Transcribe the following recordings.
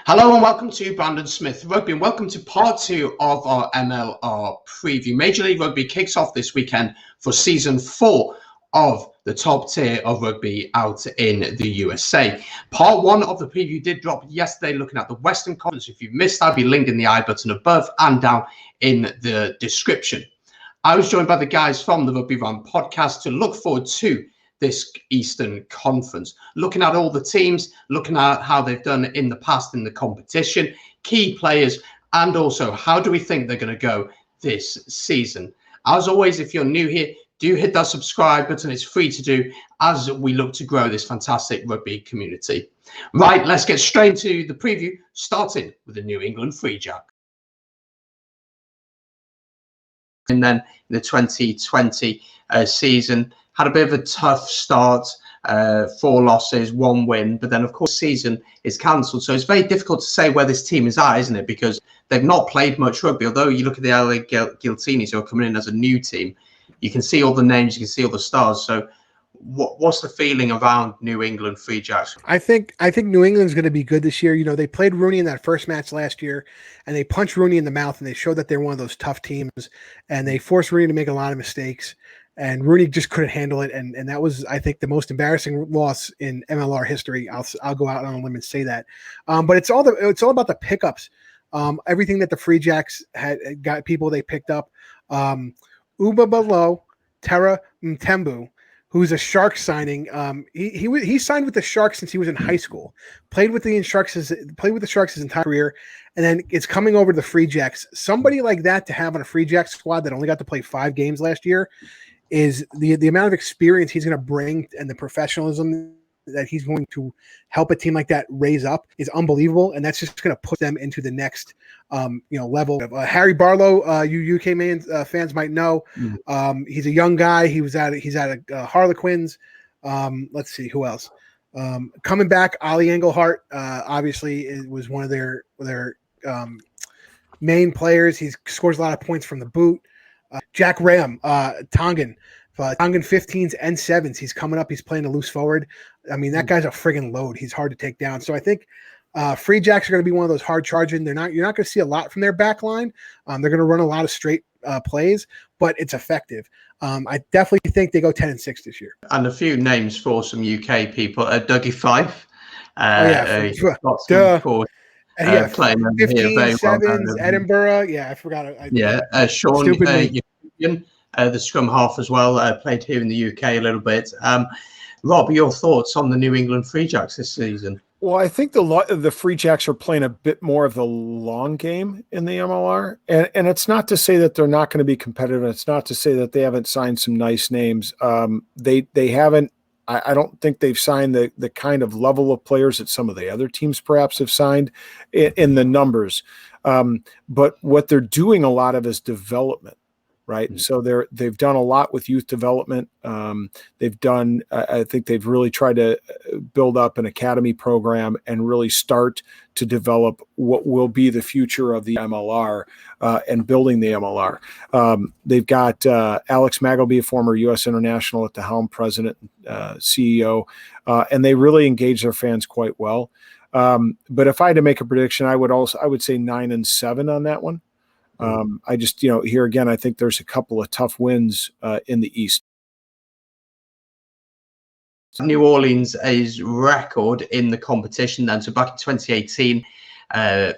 Hello and welcome to Brandon Smith Rugby, and welcome to part 2 of our MLR preview. Major League Rugby kicks off this weekend for season 4 of the top tier of rugby out in the USA. Part 1 of the preview did drop yesterday, looking at the Western Conference. If you've missed that, be linked in the I button above and down in the description. I was joined by the guys from the Rugby Rant podcast to look forward to this Eastern Conference, looking at all the teams, looking at how they've done in the past in the competition, key players, and also how do we think they're going to go this season. As always, if you're new here, do hit that subscribe button. It's free to do as we look to grow this fantastic rugby community. Right, let's get straight into the preview, starting with the New England Free Jacks. And then the 2020 season had a bit of a tough start, 4 losses, 1 win, but then of course season is cancelled. So it's very difficult to say where this team is at, isn't it? Because they've not played much rugby. Although you look at the LA Guiltinis who are coming in as a new team, you can see all the names, you can see all the stars. So what's the feeling around New England Free Jacks? I think New England's going to be good this year. You know, they played Rooney in that first match last year, and they punched Rooney in the mouth, and they showed that they're one of those tough teams, and they forced Rooney to make a lot of mistakes. And Rooney just couldn't handle it, and that was, I think, the most embarrassing loss in MLR history. I'll go out on a limb and say that. But it's all about the pickups. Everything that the Free Jacks had got, people they picked up. Uba Barlow, Tera Mtembu, who's a Sharks signing. He signed with the Sharks since he was in high school. Played with the Sharks his entire career, and then it's coming over to the Free Jacks. Somebody like that to have on a Free Jacks squad that only got to play 5 games last year is the amount of experience he's going to bring and the professionalism that he's going to help a team like that raise up is unbelievable, and that's just going to put them into the next level. Harry Barlow, you UK fans might know, he's a young guy. He's at Harlequins. Let's see who else coming back. Ollie Engelhart, obviously, was one of their main players. He scores a lot of points from the boot. Jack Ram, Tongan 15s and 7s. He's coming up. He's playing a loose forward. I mean, that guy's a friggin' load. He's hard to take down. So I think Free Jacks are going to be one of those hard charging. You're not going to see a lot from their back line. They're going to run a lot of straight plays, but it's effective. I definitely think they go 10-6 this year. And a few names for some UK people. Dougie Fife. Playing 15, 7s, Edinburgh. Yeah, I forgot. Sean, the scrum half as well, played here in the UK a little bit. Rob, your thoughts on the New England Free Jacks this season? Well, I think the Free Jacks are playing a bit more of the long game in the MLR, and it's not to say that they're not going to be competitive. It's not to say that they haven't signed some nice names. They haven't. I don't think they've signed the kind of level of players that some of the other teams perhaps have signed in the numbers. But what they're doing a lot of is development, right? Mm-hmm. So they've done a lot with youth development. They've done, I think they've really tried to build up an academy program and really start to develop what will be the future of the MLR and building the MLR. They've got Alex Magleby, a former U.S. international at the helm, president, CEO, and they really engage their fans quite well. But if I had to make a prediction, I would say 9-7 on that one. I just, here again, I think there's a couple of tough wins in the East. New Orleans is record in the competition then. So back in 2018,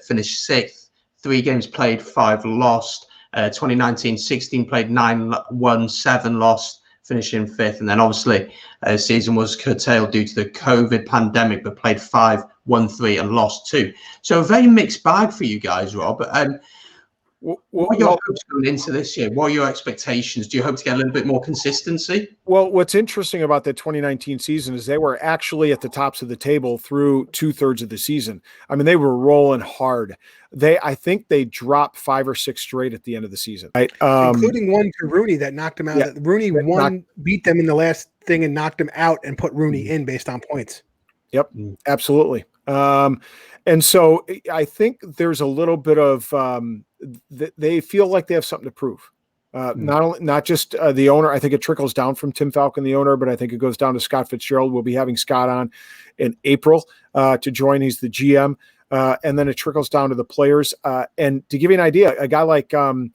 finished 6th, 3 games played, 5 lost. 2019-16 played 9 won, 7 lost, finishing 5th. And then obviously season was curtailed due to the COVID pandemic, but played 5, won 3 and lost 2. So a very mixed bag for you guys, Rob. What are your hopes going into this year? What are your expectations? Do you hope to get a little bit more consistency? Well, what's interesting about the 2019 season is they were actually at the tops of the table through 2/3 of the season. I mean, they were rolling hard. I think they dropped 5 or 6 straight at the end of the season, right? Including one to Rooney that knocked him out. Yeah, Rooney beat them in the last thing and knocked him out and put Rooney in based on points. Yep, absolutely. And so I think there's a little bit of they feel like they have something to prove. Not just the owner. I think it trickles down from Tim Falcon, the owner, but I think it goes down to Scott Fitzgerald. We'll be having Scott on in April to join. He's the GM. and then it trickles down to the players. And to give you an idea, a guy like Carl,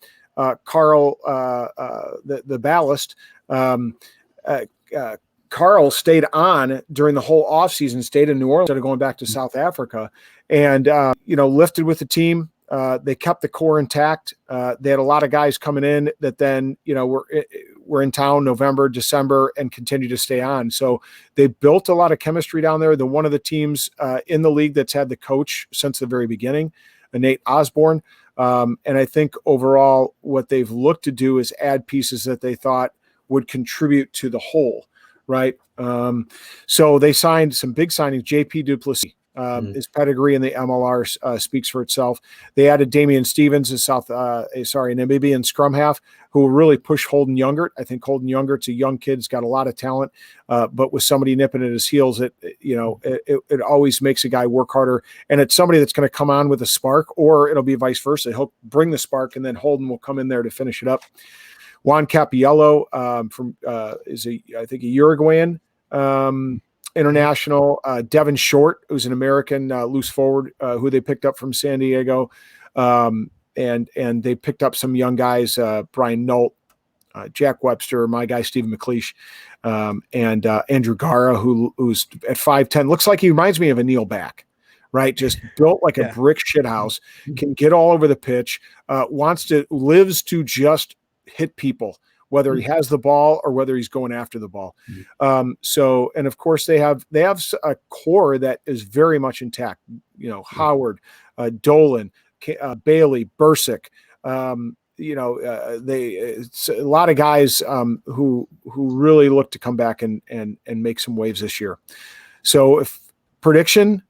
the ballast, Carl stayed on during the whole offseason, stayed in New Orleans instead of going back to South Africa, and lifted with the team. They kept the core intact. They had a lot of guys coming in that then were in town November, December, and continue to stay on. So they built a lot of chemistry down there. They're one of the teams in the league that's had the coach since the very beginning, Nate Osborne. And I think overall what they've looked to do is add pieces that they thought would contribute to the whole. Right. So they signed some big signings. JP Duplessis, his pedigree in the MLR speaks for itself. They added Damian Stevens, a Namibian scrum half, who will really push Holden Youngert. I think Holden Youngert's a young kid, has got a lot of talent, but with somebody nipping at his heels, it always makes a guy work harder. And it's somebody that's going to come on with a spark, or it'll be vice versa. He'll bring the spark, and then Holden will come in there to finish it up. Juan Capiello is a Uruguayan international. Devin Short, who's an American loose forward who they picked up from San Diego, and they picked up some young guys, Brian Nolt, Jack Webster, my guy Stephen McLeish, and Andrew Gara, who's at 5'10", looks like he reminds me of a Neil Back. Right, just built like a brick shithouse, can get all over the pitch, lives to just hit people, whether he has the ball or whether he's going after the ball. And of course they have a core that is very much intact. Howard, Dolan, Bailey, Bursick. It's a lot of guys who really look to come back and make some waves this year. So if prediction,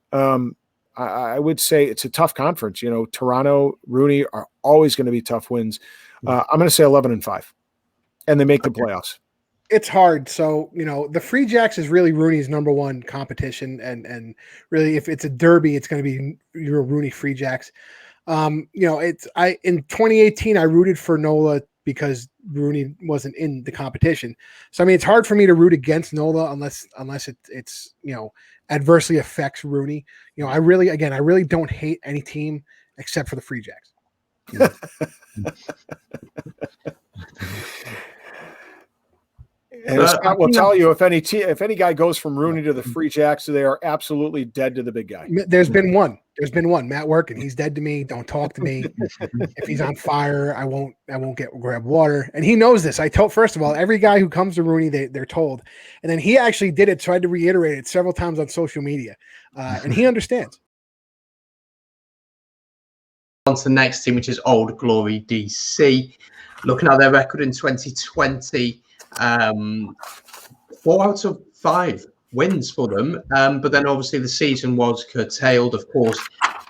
I would say it's a tough conference. Toronto, Rooney are always going to be tough wins. I'm going to say 11-5, and they make the playoffs. It's hard. So, the Free Jacks is really Rooney's number one competition. And really, if it's a derby, it's going to be your Rooney Free Jacks. In 2018, I rooted for NOLA because Rooney wasn't in the competition. So, it's hard for me to root against NOLA unless it's adversely affects Rooney. I really don't hate any team except for the Free Jacks. And Scott will tell you if any guy goes from Rooney to the Free Jacks, they are absolutely dead to the big guy. There's been one, Matt Workin. He's dead to me. Don't talk to me. If he's on fire, I won't grab water. And he knows this. First of all, every guy who comes to Rooney, they're told. And then he actually did it. So I had to reiterate it several times on social media. And he understands. On to the next team, which is Old Glory DC. Looking at their record in 2020, 4 out of 5 wins for them. But then obviously the season was curtailed. Of course,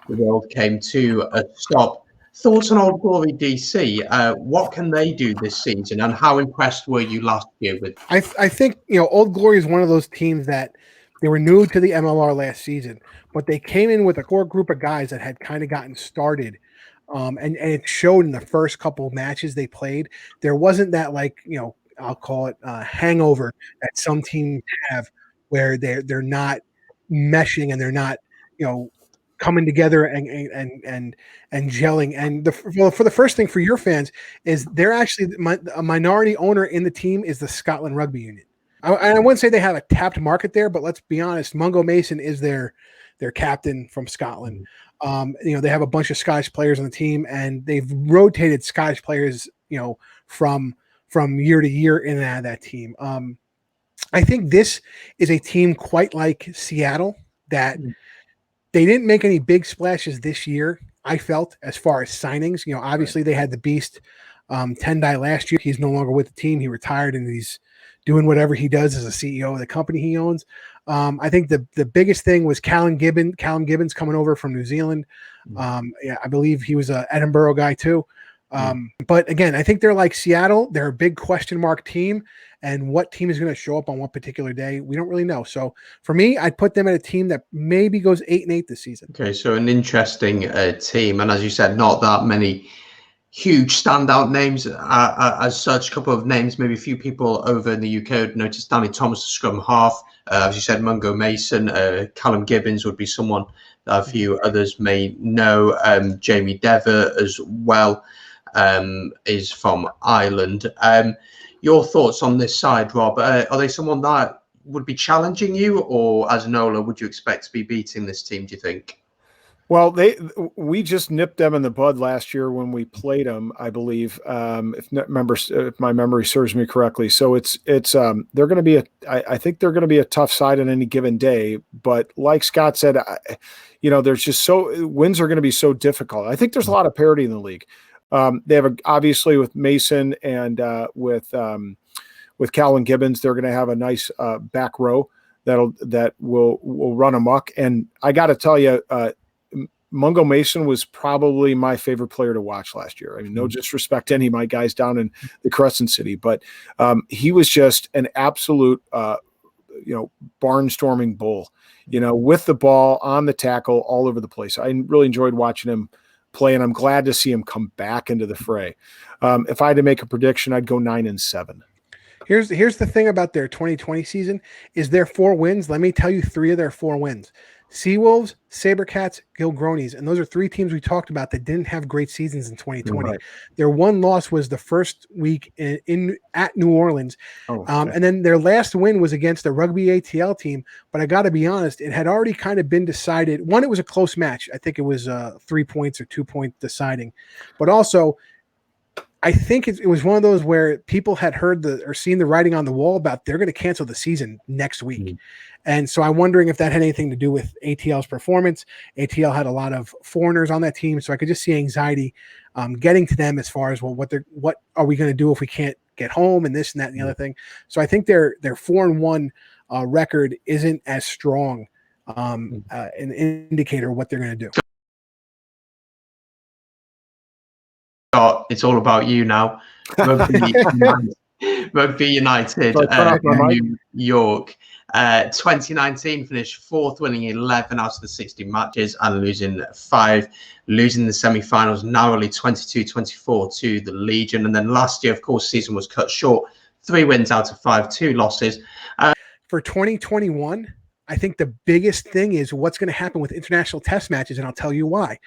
the world came to a stop. Thoughts on Old Glory DC? What can they do this season, and how impressed were you last year with? I think Old Glory is one of those teams that they were new to the MLR last season, but they came in with a core group of guys that had kind of gotten started. And it showed in the first couple of matches they played. There wasn't that I'll call it hangover that some teams have, where they're not meshing and they're not coming together and gelling. And for the first thing for your fans is they're actually a minority owner in the team is the Scotland Rugby Union. I wouldn't say they have a tapped market there, but let's be honest, Mungo Mason is their captain from Scotland. They have a bunch of Scottish players on the team, and they've rotated Scottish players, from year to year in and out of that team. I think this is a team quite like Seattle that they didn't make any big splashes this year, I felt, as far as signings. Obviously they had the beast Tendai last year. He's no longer with the team. He retired and he's doing whatever he does as a CEO of the company he owns. I think the biggest thing was Callum Gibbons coming over from New Zealand. I believe he was an Edinburgh guy too. But again, I think they're like Seattle. They're a big question mark team, and what team is going to show up on what particular day, we don't really know. So for me, I'd put them at a team that maybe goes 8-8 this season. Okay, so an interesting team, and as you said, not that many huge standout names as such. A couple of names, maybe a few people over in the UK would notice Danny Thomas, the scrum half. As you said, Mungo Mason, Callum Gibbons would be someone that a few others may know. Jamie Dever as well is from Ireland. Your thoughts on this side, Rob? Are they someone that would be challenging you, or as Nola, would you expect to be beating this team, do you think? Well, we just nipped them in the bud last year when we played them, I believe, if my memory serves me correctly. So it's they're going to be I think they're going to be a tough side on any given day. But like Scott said, there's just wins are going to be so difficult. I think there's a lot of parity in the league. They have obviously with Mason and with Calvin Gibbons, they're going to have a nice back row that will run amok. And I got to tell you. Mungo Mason was probably my favorite player to watch last year. I mean, no disrespect to any of my guys down in the Crescent City, but he was just an absolute, barnstorming bull, with the ball, on the tackle, all over the place. I really enjoyed watching him play, and I'm glad to see him come back into the fray. If I had to make a prediction, I'd go 9-7. Here's the thing about their 2020 season is their 4 wins. Let me tell you 3 of their 4 wins. Seawolves, Sabercats, Gilgronis, and those are 3 teams we talked about that didn't have great seasons in 2020. Right. Their one loss was the first week at New Orleans, and then their last win was against a Rugby ATL team. But I got to be honest, it had already kind of been decided. One, it was a close match. I think it was 3 points or 2 point deciding, but also I think it was one of those where people had heard or seen the writing on the wall about they're going to cancel the season next week. Mm-hmm. And so I'm wondering if that had anything to do with ATL's performance. ATL had a lot of foreigners on that team, so I could just see anxiety getting to them as far as, well, what are we going to do if we can't get home and this and that and the other thing. So I think their 4-1 record isn't as strong an indicator of what they're going to do. It's all about you now. Rugby United, New York. 2019 finished 4th, winning 11 out of the 60 matches and losing 5, losing the semi-finals narrowly 22-24 to the Legion. And then last year, of course, season was cut short. 3 wins out of 5, 2 losses. For 2021, I think the biggest thing is what's going to happen with international test matches, and I'll tell you why.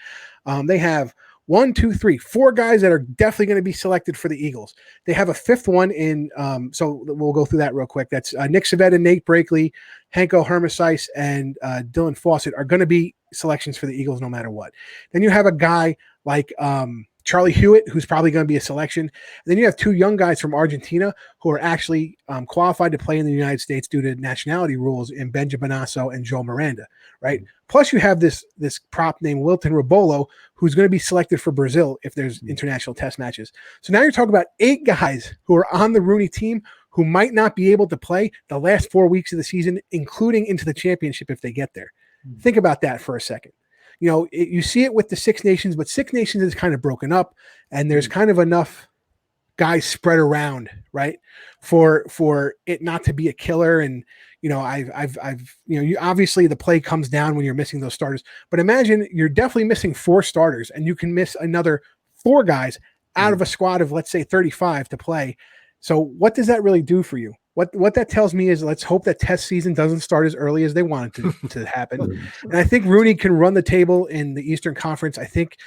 They have 1, 2, 3, 4 guys that are definitely going to be selected for the Eagles. They have a 5th one in, so we'll go through that real quick. That's Nick Savetta, Nate Brakely, Hanko Hermesice, and Dylan Fawcett are going to be selections for the Eagles no matter what. Then you have a guy like Charlie Hewitt, who's probably going to be a selection. And then you have 2 young guys from Argentina who are actually qualified to play in the United States due to nationality rules in Benjamin Asso and Joe Miranda, right? Plus you have this prop named Wilton Rabolo, who's going to be selected for Brazil if there's international test matches. So now you're talking about 8 guys who are on the Rooney team who might not be able to play the last 4 weeks of the season, including into the championship if they get there. Think about that for a second. You see it with the 6 Nations, but 6 Nations is kind of broken up, and there's kind of enough guys spread around, right, for it not to be a killer. And you obviously the play comes down when you're missing those starters. But imagine you're definitely missing 4 starters, and you can miss another 4 guys out of a squad of, let's say, 35 to play. So what does that really do for you? What that tells me is let's hope that test season doesn't start as early as they want it to happen. And I think Rooney can run the table in the Eastern Conference. I think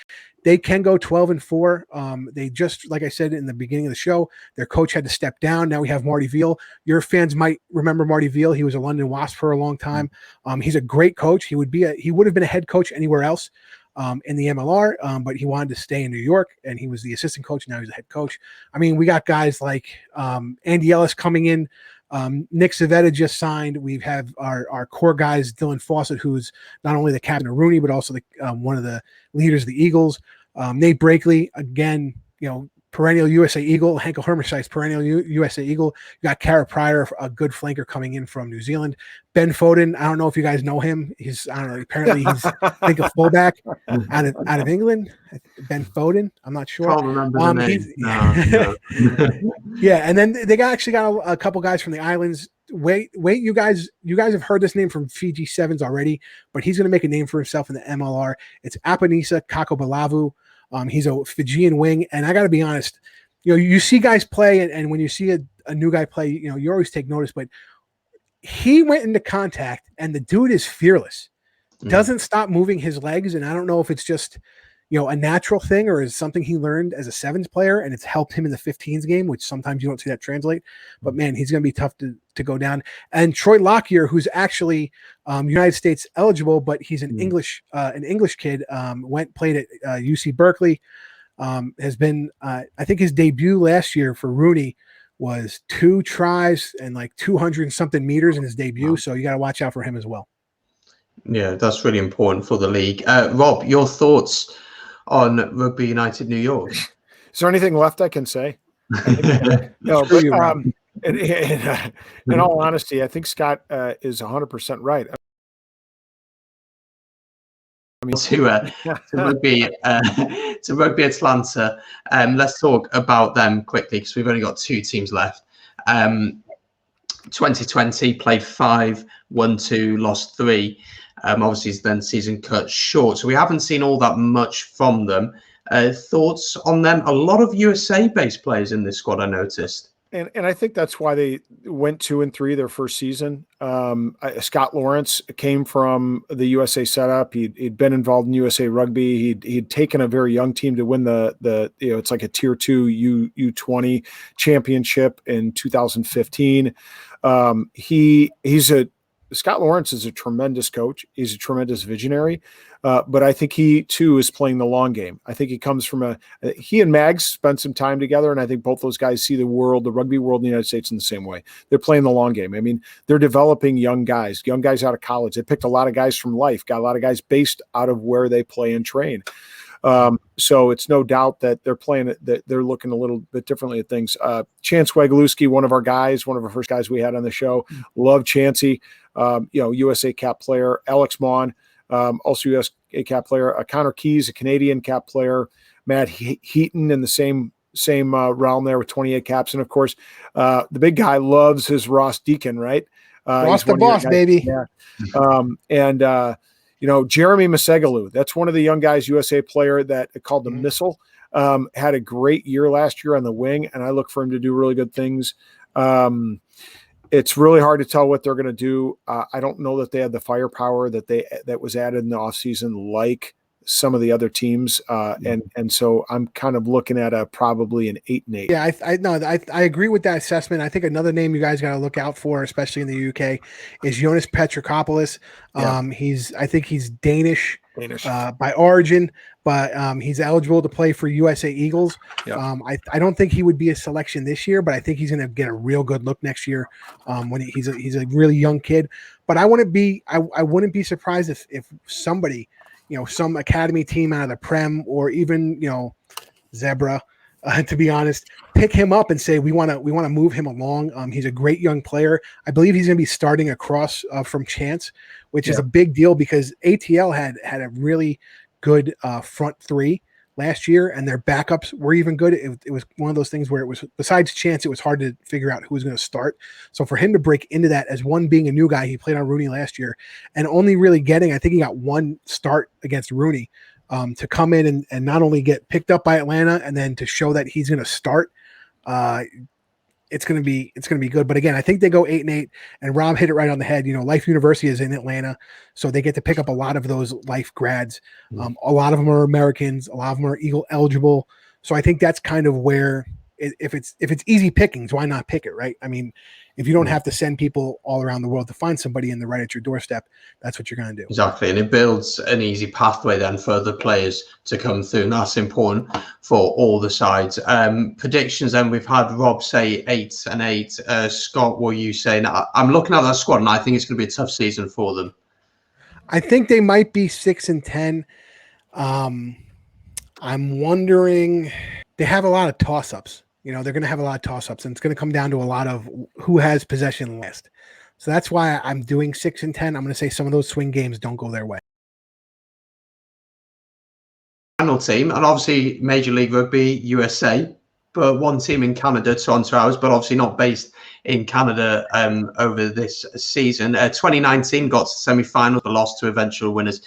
they can go 12-4. They just, like I said in the beginning of the show, their coach had to step down. Now we have Marty Veal. Your fans might remember Marty Veal. He was a London Wasp for a long time. He's a great coach. He would have been a head coach anywhere else in the MLR, but he wanted to stay in New York, and he was the assistant coach. Now he's the head coach. I mean, we got guys like Andy Ellis coming in. Nick Savetta just signed. We have our core guys, Dylan Fawcett, who's not only the captain of Rooney, but also one of the leaders of the Eagles. Nate Brakely, again, perennial USA Eagle. Hanko Hermesice, perennial USA Eagle. You got Cara Pryor, a good flanker coming in from New Zealand. Ben Foden, I don't know if you guys know him. Apparently he's I think a fullback out of England. Ben Foden, I'm not sure. Can't remember the name. No. Yeah, and then they actually got a couple guys from the islands. Wait, you guys have heard this name from Fiji Sevens already, but he's going to make a name for himself in the MLR. It's Apanisa Kakobalavu. He's a Fijian wing, and I got to be honest, you see guys play, and when you see a new guy play, you always take notice. But he went into contact, and the dude is fearless. Doesn't stop moving his legs, and I don't know if it's just a natural thing or is something he learned as a sevens player, and it's helped him in the 15s game, which sometimes you don't see that translate. But man, he's going to be tough to go down. And Troy Lockyer, who's actually United States eligible, but he's an English kid, played at UC Berkeley, has been I think his debut last year for Rooney was 2 tries and like 200 something meters in his debut. So you got to watch out for him as well. Yeah, that's really important for the league. Rob, your thoughts on Rugby United New York? Is there anything left I can say? No, but in all honesty, I think Scott is 100% right. I mean, to Rugby Atlanta, let's talk about them quickly because we've only got 2 teams left. 2020 played 5, won 2, lost 3. Obviously, then season cut short, so we haven't seen all that much from them. Thoughts on them? A lot of USA-based players in this squad, I noticed. And I think that's why they went 2-3 their first season. Scott Lawrence came from the USA setup. He'd been involved in USA Rugby. He'd taken a very young team to win the it's like a tier 2 U20 championship in 2015. Scott Lawrence is a tremendous coach. He's a tremendous visionary, but I think he too is playing the long game. I think he comes from he and Mags spent some time together, and I think both those guys see the rugby world in the United States in the same way. They're playing the long game. I mean, they're developing young guys out of college. They picked a lot of guys from Life, got a lot of guys based out of where they play and train. So it's no doubt that they're looking a little bit differently at things. Chance Wagalewski, one of our first guys we had on the show, love Chancey, USA cap player. Alex Maughan, also USA cap player. Connor Keys, a Canadian cap player. Matt Heaton in the same realm there with 28 caps. And of course, the big guy loves his Ross Deacon, right? Ross the boss, baby. Yeah. Jeremy Masegalu, that's one of the young guys, USA player that called the Missile, had a great year last year on the wing, and I look for him to do really good things. It's really hard to tell what they're going to do. I don't know that they had the firepower that was added in the offseason like some of the other teams, and so I'm kind of looking at probably an 8-8. Yeah, I agree with that assessment. I think another name you guys got to look out for, especially in the UK, is Jonas Petracopoulos. I think he's Danish by origin, but he's eligible to play for USA Eagles. I don't think he would be a selection this year, but I think he's going to get a real good look next year when he's a really young kid. But I wouldn't be surprised if somebody, some academy team out of the Prem or even, Zebra, to be honest, pick him up and say, we want to move him along. He's a great young player. I believe he's going to be starting across from Chance, which is a big deal because ATL had a really good front 3 last year, and their backups were even good. It was one of those things where it was, besides Chance, it was hard to figure out who was going to start. So for him to break into that as one being a new guy, he played on Rooney last year and only really I think he got 1 start against Rooney, to come in and not only get picked up by Atlanta and then to show that he's going to start. It's going to be good. But again, I think they go 8-8, and Rob hit it right on the head. Life University is in Atlanta, so they get to pick up a lot of those Life grads. A lot of them are Americans. A lot of them are Eagle eligible. So I think that's kind of where, if it's easy pickings, why not pick it, right? I mean, if you don't have to send people all around the world to find somebody and they're right at your doorstep, that's what you're going to do. Exactly, and it builds an easy pathway then for other players to come through, and that's important for all the sides. Predictions then, we've had Rob say 8-8. Scott, what are you saying? I'm looking at that squad, and I think it's going to be a tough season for them. I think they might be 6-10. I'm wondering, they have a lot of toss-ups. They're going to have a lot of toss-ups, and it's going to come down to a lot of who has possession last. So that's why I'm doing 6-10. I'm going to say some of those swing games don't go their way. Final team, and obviously Major League Rugby USA, but one team in Canada, Toronto Hours, but obviously not based in Canada over this season. 2019 got to semi-final, but lost to eventual winners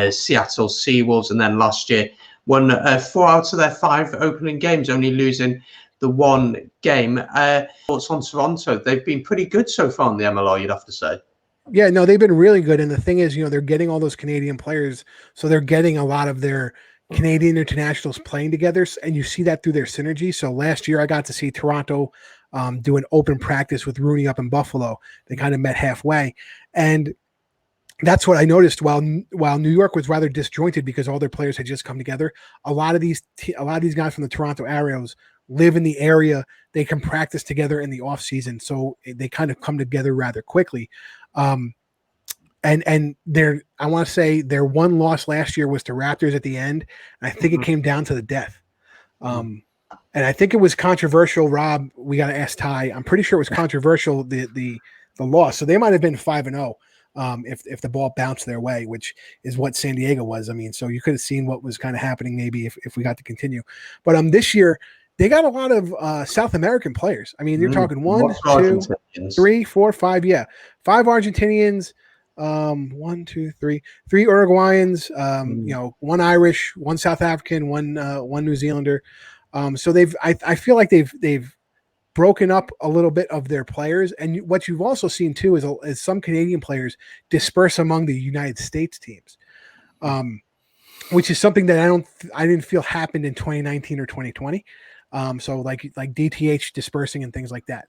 Seattle Seawolves, and then last year won 4 out of their 5 opening games, only losing the one game. Thoughts on Toronto? They've been pretty good so far in the MLR, you'd have to say. Yeah, no, they've been really good. And the thing is, they're getting all those Canadian players. So they're getting a lot of their Canadian internationals playing together. And you see that through their synergy. So last year I got to see Toronto do an open practice with Rooney up in Buffalo. They kind of met halfway. And that's what I noticed while New York was rather disjointed because all their players had just come together. A lot of these guys from the Toronto Arrows live in the area. They can practice together in the off season. So they kind of come together rather quickly. And I want to say their one loss last year was to Raptors at the end. And I think it came down to the death. And I think it was controversial. Rob, we got to ask Ty. I'm pretty sure it was controversial, the loss. So they might have been 5-0 if the ball bounced their way, which is what San Diego was. I mean, so you could have seen what was kind of happening maybe if we got to continue. But this year they got a lot of South American players. I mean, you're talking 1, 2, 3, 4, 5. Yeah, 5 Argentinians. 1, 2, 3 Uruguayans, 1 Irish, 1 South African, one New Zealander. So I feel like they've broken up a little bit of their players. And what you've also seen too is some Canadian players disperse among the United States teams, which is something that I didn't feel happened in 2019 or 2020. So like DTH dispersing and things like that.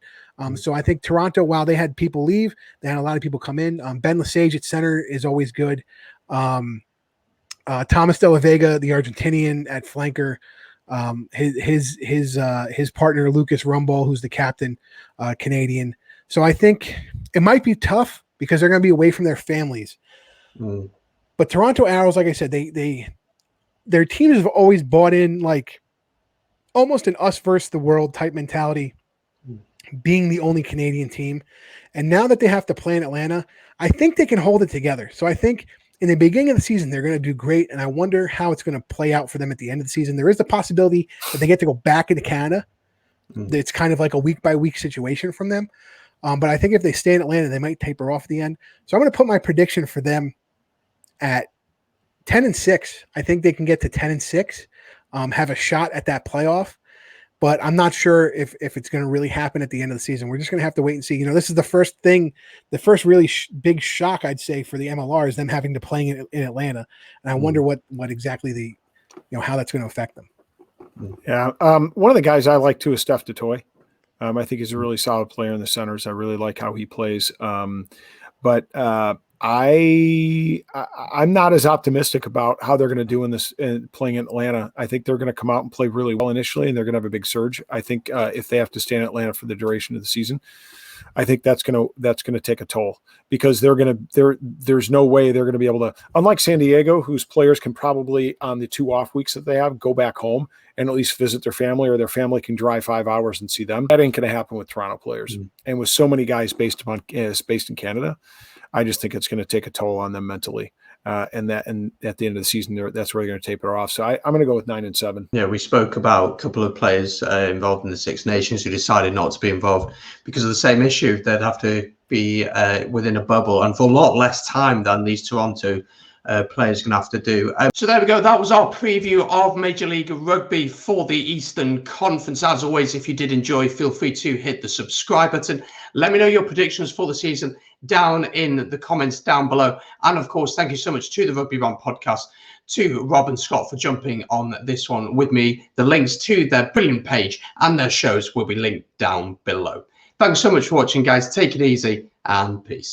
So I think Toronto, while they had people leave, they had a lot of people come in. Ben Lesage at center is always good. Thomas De La Vega, the Argentinian at flanker, his partner Lucas Rumball, who's the captain, Canadian. So I think it might be tough because they're going to be away from their families. But Toronto Arrows, like I said, their teams have always bought in like almost an us versus the world type mentality, being the only Canadian team. And now that they have to play in Atlanta, I think they can hold it together. So I think in the beginning of the season, they're going to do great. And I wonder how it's going to play out for them at the end of the season. There is the possibility that they get to go back into Canada. It's kind of like a week by week situation from them. But I think if they stay in Atlanta, they might taper off at the end. So I'm going to put my prediction for them at 10-6. I think they can get to 10-6. Have a shot at that playoff, but I'm not sure if it's going to really happen at the end of the season. We're just going to have to wait and see. This is the first really big shock, I'd say, for the MLR is them having to play in Atlanta. And I wonder what exactly how that's going to affect them. Yeah. One of the guys I like too is Steph Dutoit. I think he's a really solid player in the centers. I really like how he plays. But I'm not as optimistic about how they're going to do in this playing in Atlanta. I think they're going to come out and play really well initially, and they're going to have a big surge. I think if they have to stay in Atlanta for the duration of the season, I think that's going to take a toll because there's no way they're going to be able to, unlike San Diego, whose players can probably on the 2 off weeks that they have go back home and at least visit their family, or their family can drive 5 hours and see them. That ain't going to happen with Toronto players, and with so many guys based in Canada. I just think it's going to take a toll on them mentally. And at the end of the season, that's where they're going to taper off. So I'm going to go with 9-7. Yeah, we spoke about a couple of players involved in the Six Nations who decided not to be involved because of the same issue. They'd have to be within a bubble and for a lot less time than these Toronto players going to have to do. So there we go. That was our preview of Major League Rugby for the Eastern Conference. As always, if you did enjoy, feel free to hit the subscribe button. Let me know your predictions for the season down in the comments down below. And of course, thank you so much to the Rugby Rant podcast, to Rob and Scott for jumping on this one with me. The links to their brilliant page and their shows will be linked down below. Thanks so much for watching, guys. Take it easy and peace.